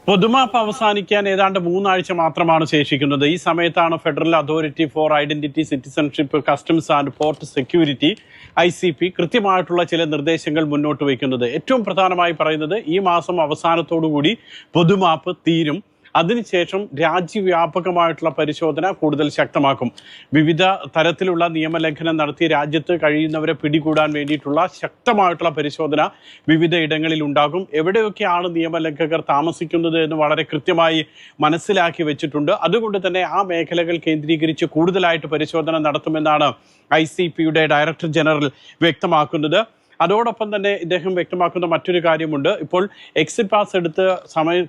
പൊതുമാപ്പ് അവസാനിക്കാൻ ഏതാണ്ട് 3 ആഴ്ച മാത്രമാണ് ശേഷിക്കുന്നത്. ഈ സമയത്താണ് federal authority four identity, citizenship, customs and port security ICP കൃത്യമായിട്ടുള്ള ചില നിർദ്ദേശങ്ങൾ മുന്നോട്ട് വയ്ക്കുന്നത്. ഏറ്റവും പ്രധാനമായി പറയുന്നത് ഈ മാസം അവസാനത്തോടുകൂടി പൊതുമാപ്പ് തീരും. അതിനുശേഷം രാജ്യവ്യാപകമായിട്ടുള്ള പരിശോധന കൂടുതൽ ശക്തമാക്കും. വിവിധ തരത്തിലുള്ള നിയമലംഘനം നടത്തി രാജ്യത്ത് കഴിയുന്നവരെ പിടികൂടാൻ വേണ്ടിയിട്ടുള്ള ശക്തമായിട്ടുള്ള പരിശോധന വിവിധ ഇടങ്ങളിൽ ഉണ്ടാകും. എവിടെയൊക്കെയാണ് നിയമലംഘകർ താമസിക്കുന്നത് എന്ന് വളരെ കൃത്യമായി മനസ്സിലാക്കി വെച്ചിട്ടുണ്ട്. അതുകൊണ്ട് തന്നെ ആ മേഖലകൾ കേന്ദ്രീകരിച്ച് കൂടുതലായിട്ട് പരിശോധന നടത്തുമെന്നാണ് ICPയുടെ ഡയറക്ടർ ജനറൽ വ്യക്തമാക്കുന്നത്. അതോടൊപ്പം തന്നെ ഇദ്ദേഹം വ്യക്തമാക്കുന്ന മറ്റൊരു കാര്യമുണ്ട്. ഇപ്പോൾ എക്സിറ്റ് പാസ് എടുത്ത്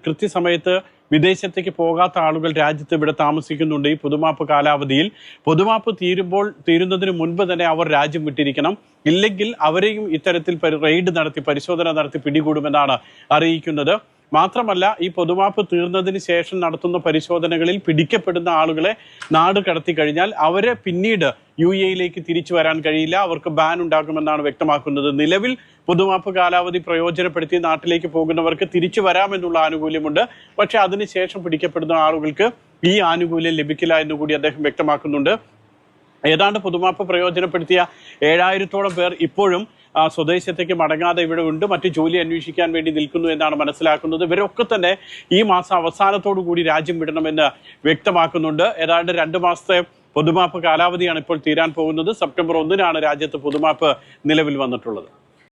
കൃത്യസമയത്ത് വിദേശത്തേക്ക് പോകാത്ത ആളുകൾ രാജ്യത്ത് ഇവിടെ താമസിക്കുന്നുണ്ട്. ഈ പൊതുമാപ്പ് കാലാവധിയിൽ പൊതുമാപ്പ് തീരുന്നതിന് മുൻപ് തന്നെ അവർ രാജ്യം വിട്ടിരിക്കണം. ഇല്ലെങ്കിൽ അവരെയും ഇത്തരത്തിൽ റെയ്ഡ് നടത്തി പരിശോധന നടത്തി പിടികൂടുമെന്നാണ് അറിയിക്കുന്നത്. മാത്രമല്ല, ഈ പൊതുമാപ്പ് തീർന്നതിന് ശേഷം നടത്തുന്ന പരിശോധനകളിൽ പിടിക്കപ്പെടുന്ന ആളുകളെ നാട് കടത്തി കഴിഞ്ഞാൽ അവരെ പിന്നീട് UAE തിരിച്ചു വരാൻ കഴിയില്ല. അവർക്ക് ബാൻ ഉണ്ടാകുമെന്നാണ് വ്യക്തമാക്കുന്നത്. നിലവിൽ പൊതുമാപ്പ് കാലാവധി പ്രയോജനപ്പെടുത്തി നാട്ടിലേക്ക് പോകുന്നവർക്ക് തിരിച്ചു വരാമെന്നുള്ള ആനുകൂല്യമുണ്ട്. പക്ഷെ അതിനുശേഷം പിടിക്കപ്പെടുന്ന ആളുകൾക്ക് ഈ ആനുകൂല്യം ലഭിക്കില്ല എന്നുകൂടി അദ്ദേഹം വ്യക്തമാക്കുന്നുണ്ട്. ഏതാണ്ട് പൊതുമാപ്പ് പ്രയോജനപ്പെടുത്തിയ 7000-ഓളം പേർ ഇപ്പോഴും സ്വദേശത്തേക്ക് മടങ്ങാതെ ഇവിടെ ഉണ്ട്. മറ്റു ജോലി അന്വേഷിക്കാൻ വേണ്ടി നിൽക്കുന്നു എന്നാണ് മനസ്സിലാക്കുന്നത്. ഇവരൊക്കെ തന്നെ ഈ മാസം അവസാനത്തോടു കൂടി രാജ്യം വിടണമെന്ന് വ്യക്തമാക്കുന്നുണ്ട്. ഏതാണ്ട് 2 മാസത്തെ പൊതുമാപ്പ് കാലാവധിയാണ് ഇപ്പോൾ തീരാൻ പോകുന്നത്. സെപ്റ്റംബർ 1-നാണ് രാജ്യത്ത് പൊതുമാപ്പ് നിലവിൽ വന്നിട്ടുള്ളത്.